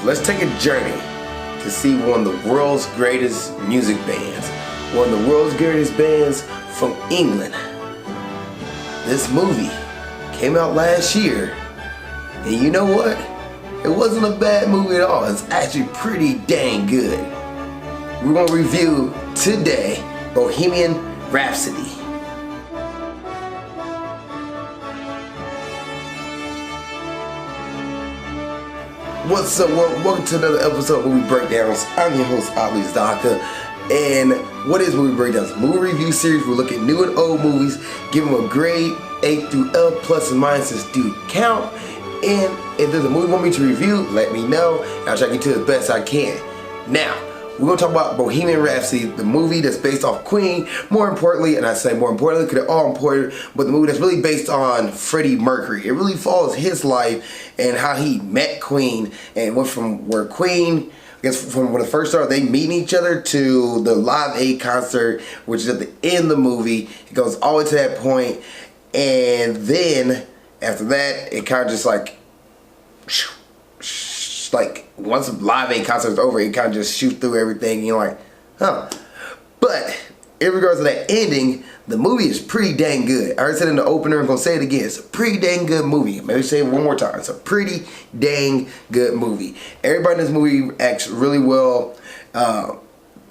let's take a journey to see one of the world's greatest music bands. One of the world's greatest bands from England. This movie came out last year, and you know what? It wasn't a bad movie at all. It's actually pretty dang good. We're gonna review today Bohemian Rhapsody. What's up, welcome to another episode of Movie Breakdowns. I'm your host, Zakka. And what is Movie Breakdowns? Movie review series. We look at new and old movies, give them a grade, A through L, plus and minuses do count. And if there's a movie you want me to review, let me know, and I'll try to get to it as best I can. Now, we're going to talk about Bohemian Rhapsody, the movie that's based off Queen. More importantly, and I say more importantly because they're all important, but the movie that's really based on Freddie Mercury. It really follows his life and how he met Queen and went from where Queen, I guess from when it first started, they meeting each other, to the Live Aid concert, which is at the end of the movie. It goes all the way to that point, and then after that, it kind of just like once the Live Aid concert is over, it kind of just shoots through everything, and you're like, huh. But in regards to that ending, the movie is pretty dang good. I already said it in the opener, I'm gonna say it again. It's a pretty dang good movie. Maybe say it one more time. It's a pretty dang good movie. Everybody in this movie acts really well.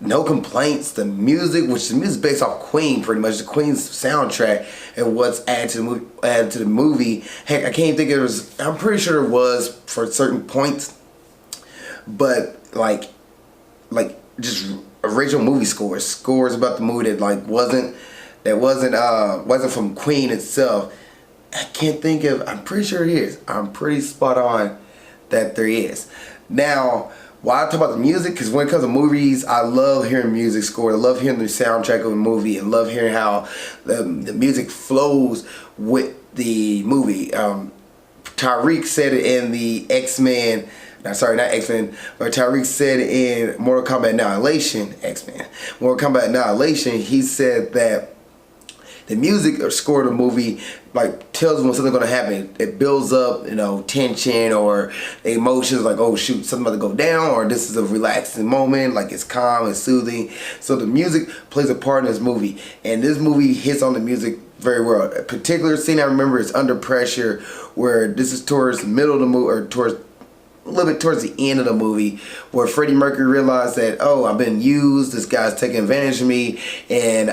No complaints. The music, which the music is based off Queen, pretty much the Queen's soundtrack, and what's added to the movie. Heck, I can't think it was. I'm pretty sure it was for certain points, but like just original movie scores about the movie that wasn't from Queen itself. I can't think of. I'm pretty sure it is. I'm pretty spot on that there is. Now, why I talk about the music? Because when it comes to movies, I love hearing music score. I love hearing the soundtrack of a movie, and love hearing how the music flows with the movie. Tariq said it in the X-Men. Sorry, not X-Men, but Tariq said it in Mortal Kombat Annihilation. X-Men. Mortal Kombat Annihilation. He said that the music or score of the movie like tells when something's gonna happen. It builds up, tension or emotions, like, oh shoot, something's about to go down, or this is a relaxing moment, like it's calm and soothing. So the music plays a part in this movie, and this movie hits on the music very well. A particular scene I remember is Under Pressure, where this is towards the middle of the movie, or a little bit towards the end of the movie, where Freddie Mercury realized that, oh, I've been used, this guy's taking advantage of me, and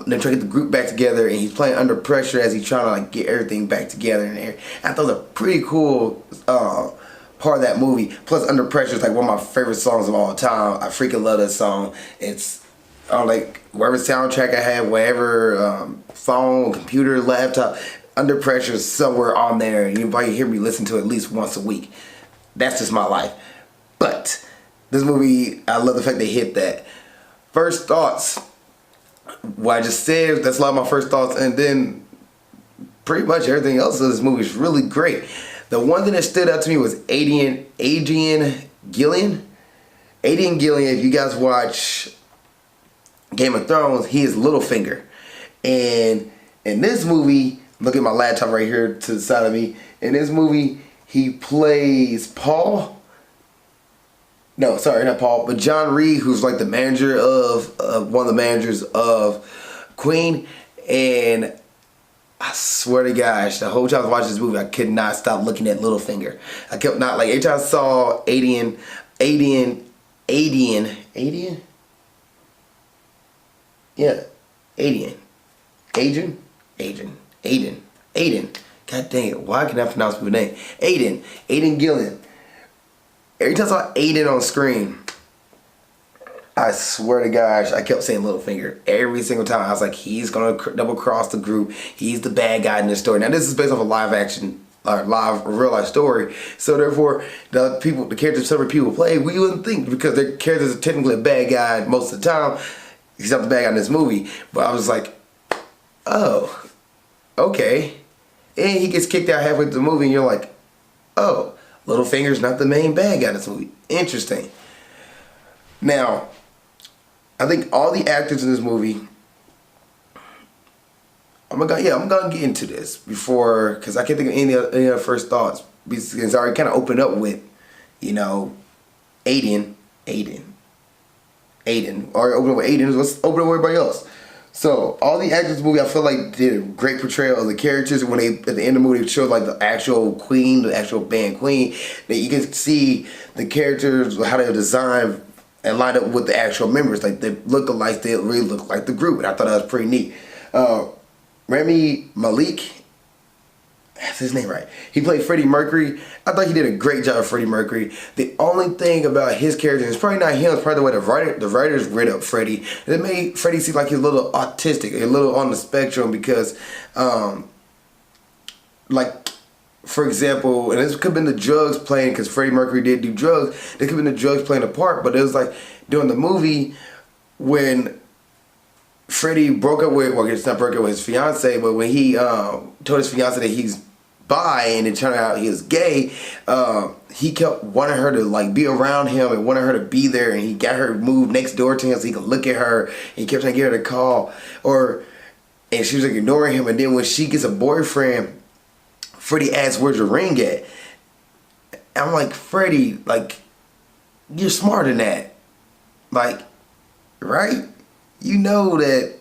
they're trying to get the group back together, and he's playing Under Pressure as he's trying to like get everything back together in there. I thought it was a pretty cool part of that movie. Plus, Under Pressure is like one of my favorite songs of all time. I freaking love that song. It's like whatever soundtrack I have, whatever phone, computer, laptop, Under Pressure is somewhere on there, and you probably hear me listen to it at least once a week. That's just my life. But this movie, I love the fact they hit that. First thoughts, what I just said, that's a lot of my first thoughts, and then pretty much everything else of this movie is really great. The one thing that stood out to me was Adrian Gillian. Adrian Gillian, if you guys watch Game of Thrones, he is Littlefinger. And in this movie, look at my laptop right here to the side of me. In this movie, he plays Paul. No, sorry, not Paul, but John Reed, who's like the manager of one of the managers of Queen. And I swear to gosh, the whole time I was watching this movie, I could not stop looking at Littlefinger. I kept not, like, every time I saw Adrian. Yeah, Aiden. God dang it, why can I pronounce people's name? Aiden Gillian. Every time I saw Aiden on screen, I swear to gosh, I kept saying Littlefinger. Every single time. I was like, he's going to double cross the group. He's the bad guy in this story. Now, this is based off a live action, real life story. So therefore, the characters several people play, we wouldn't think, because their characters are technically a bad guy most of the time. He's not the bad guy in this movie. But I was like, oh, okay. And he gets kicked out halfway through the movie, and you're like, oh, Littlefinger's not the main bad guy in this movie. Interesting. Now, I think all the actors in this movie, I'm gonna get into this before, because I can't think of any other first thoughts, because I already kind of opened up with, Aiden, Aiden, Aiden, or open up with Aiden. Let's open up with everybody else. So all the actors in the movie, I feel like did a great portrayal of the characters. When they at the end of the movie they showed like the actual Queen, the actual band Queen, that you can see the characters, how they were designed and lined up with the actual members. Like they look alike, they really look like the group, and I thought that was pretty neat. Rami Malek, that's his name, right? He played Freddie Mercury. I thought he did a great job of Freddie Mercury. The only thing about his character, and it's probably not him, it's probably the way the writers read up Freddie. It made Freddie seem like he's a little autistic, a little on the spectrum because, like, for example, and this could have been the drugs playing, because Freddie Mercury did do drugs. This could have been the drugs playing a part, but it was like during the movie when Freddie broke up with, well, it's not broke up with his fiance, but when he told his fiance that he's bi and it turned out he was gay, he kept wanting her to like be around him and wanted her to be there, and he got her moved next door to him so he could look at her, and he kept trying to get her to call, and she was like ignoring him, and then when she gets a boyfriend, Freddie asks, "Where's your ring at?" I'm like, Freddie, like, you're smarter than that. Like, right? You know that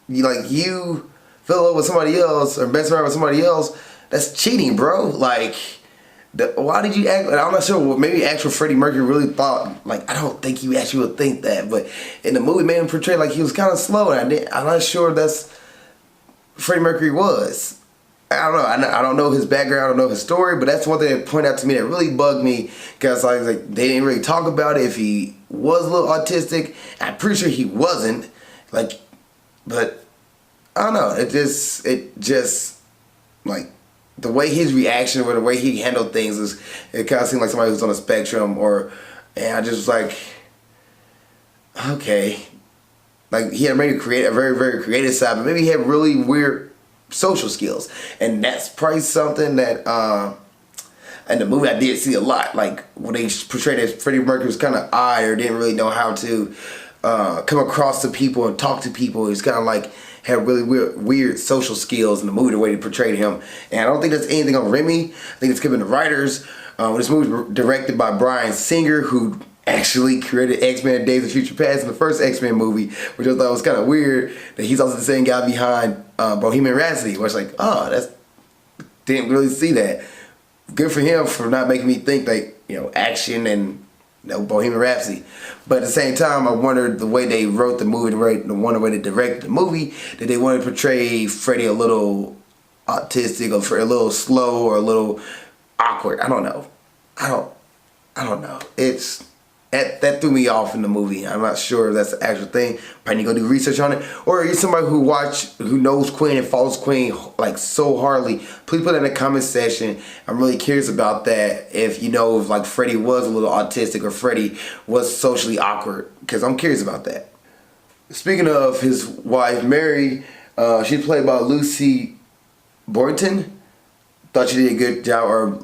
you fell in love with somebody else or mess around with somebody else, that's cheating, bro. Like, why did you act? I'm not sure. Maybe actual Freddie Mercury really thought, like, I don't think you actually would think that, but in the movie, made him portray like he was kind of slow, and I'm not sure that's Freddie Mercury was. I don't know. I don't know his background. I don't know his story, but that's one thing that pointed out to me that really bugged me, because like they didn't really talk about it, if he was a little autistic. I'm pretty sure he wasn't. Like, but I don't know. It just like the way his reaction or the way he handled things it kind of seemed like somebody who's on a spectrum, and I just was like, okay, like he had maybe a very, very creative side, but maybe he had really weird social skills, and that's probably something that in the movie I did see a lot. Like when they portrayed as Freddie Mercury was kind of odd or didn't really know how to come across to people and talk to people. He's kind of like had really weird social skills in the movie, the way they portrayed him. And I don't think that's anything on Remy. I think it's given the writers. This movie was directed by Bryan Singer, who actually created X-Men Days of Future Past in the first X-Men movie, which I thought was kind of weird that he's also the same guy behind Bohemian Rhapsody, where it's like, oh, didn't really see that. Good for him for not making me think like, action and Bohemian Rhapsody. But at the same time, I wondered the way they wrote the movie, the way they directed the movie, that they wanted to portray Freddie a little autistic or a little slow or a little awkward. I don't know. I don't know. That threw me off in the movie. I'm not sure if that's the actual thing. Probably need to go do research on it. Or you're somebody who knows Queen and follows Queen like so hardly. Please put it in the comment section. I'm really curious about that. If you know if like Freddie was a little autistic or Freddie was socially awkward, because I'm curious about that. Speaking of his wife Mary, she's played by Lucy Boynton. Thought she did a good job, or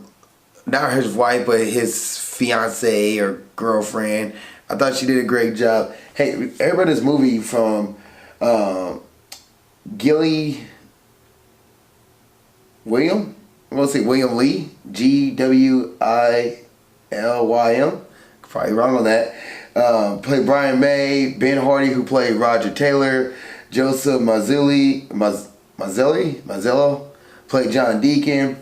not his wife, but his fiance or girlfriend. I thought she did a great job. Hey, everybody, this movie from Gilly William. I'm gonna say William Lee, Gwilym. Probably wrong on that. Played Brian May, Ben Hardy, who played Roger Taylor, Joseph Mazzello played John Deacon.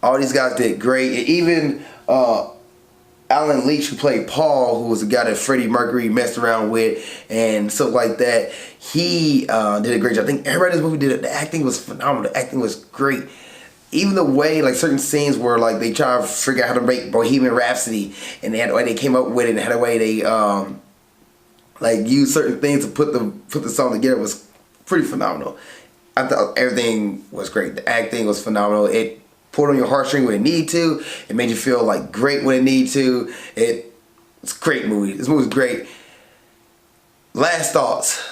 All these guys did great. And even Alan Leach, who played Paul, who was the guy that Freddie Mercury messed around with and stuff like that, he did a great job. I think everybody in this movie did it. The acting was phenomenal. The acting was great. Even the way, like, certain scenes where, like, they try to figure out how to make Bohemian Rhapsody, and they had the way they came up with it, and had the way they like used certain things to put the song together was pretty phenomenal. I thought everything was great. The acting was phenomenal. It pulled on your heartstring when it needed to. It made you feel like great when it needed to. It's a great movie. This movie's great. Last thoughts.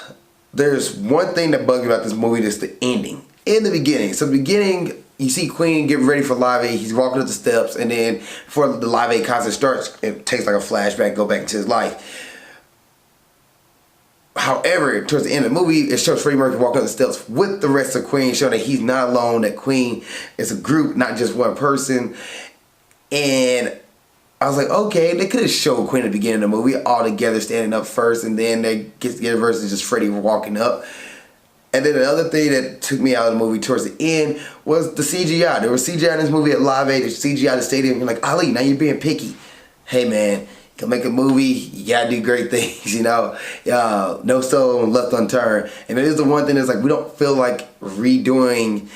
There's one thing that bugged me about this movie. That's the ending. In the beginning. So the beginning, you see Queen getting ready for Live Aid. He's walking up the steps, and then before the Live Aid concert starts, it takes like a flashback, go back into his life. However, towards the end of the movie, it shows Freddie Mercury walking up the steps with the rest of Queen, showing that he's not alone, that Queen is a group, not just one person. And I was like, okay, they could have showed Queen at the beginning of the movie all together standing up first, and then they get together versus just Freddie walking up. And then another thing that took me out of the movie towards the end was the CGI. There was CGI in this movie at Live Aid, CGI the stadium. You're like, Ali, now you're being picky. Hey man, you can make a movie, you gotta do great things, you know. No stone left unturned. And it is the one thing that's like, we don't feel like redoing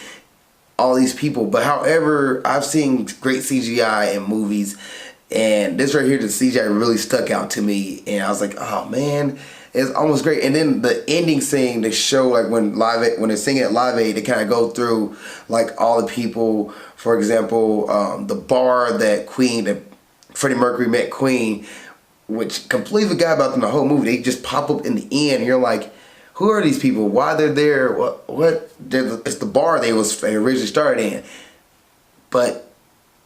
all these people. But however, I've seen great CGI in movies, and this right here, the CGI really stuck out to me. And I was like, oh man, it's almost great. And then the ending scene, they show like when they're singing at Live Aid, they kind of go through like all the people. For example, the bar that Freddie Mercury met Queen, which completely forgot about them the whole movie. They just pop up in the end, and you're like, who are these people? Why they're there? What? It's the bar they originally started in. But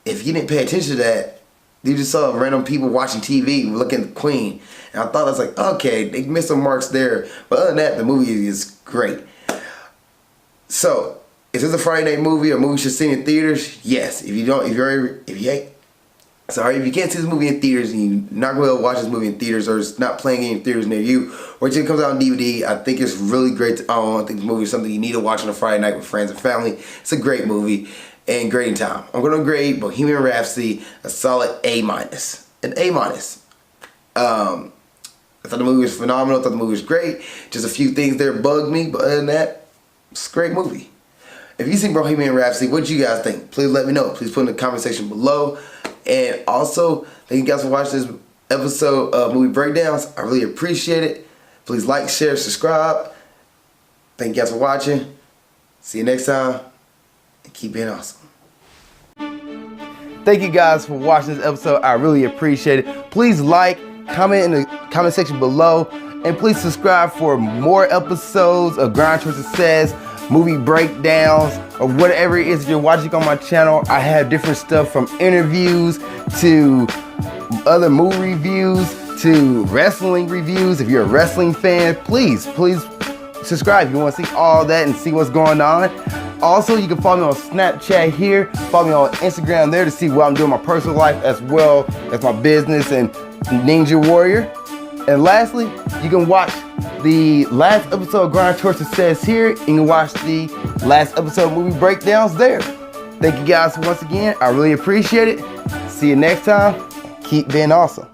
if you didn't pay attention to that, you just saw random people watching TV looking at Queen. And I thought, I was like, okay, they missed some marks there. But other than that, the movie is great. So, is this a Friday night movie, a movie you should see in theaters? Yes. If you can't see this movie in theaters and you're not going to watch this movie in theaters, or it's not playing in theaters near you, or it just comes out on DVD, I think it's really great to own. I think this movie is something you need to watch on a Friday night with friends and family. It's a great movie and great time. I'm going to grade Bohemian Rhapsody a solid A-. An A-. I thought the movie was phenomenal. I thought the movie was great. Just a few things there bugged me, but other than that, it's a great movie. If you've seen Bohemian Rhapsody, what do you guys think? Please let me know. Please put in the comment section below. And also, thank you guys for watching this episode of Movie Breakdowns. I really appreciate it. Please like, share, subscribe. Thank you guys for watching. See you next time. And keep being awesome. Thank you guys for watching this episode. I really appreciate it. Please like, comment in the comment section below, and please subscribe for more episodes of Grind Towards Success, movie breakdowns, or whatever it is that you're watching on my channel. I have different stuff from interviews to other movie reviews to wrestling reviews. If you're a wrestling fan, please subscribe if you want to see all that and see what's going on. Also, you can follow me on Snapchat here, follow me on Instagram there to see what I'm doing in my personal life as well as my business and Ninja Warrior. And lastly, you can watch the last episode of Grind Towards Success here, and you can watch the last episode of Movie Breakdowns there. Thank you guys once again. I really appreciate it. See you next time. Keep being awesome.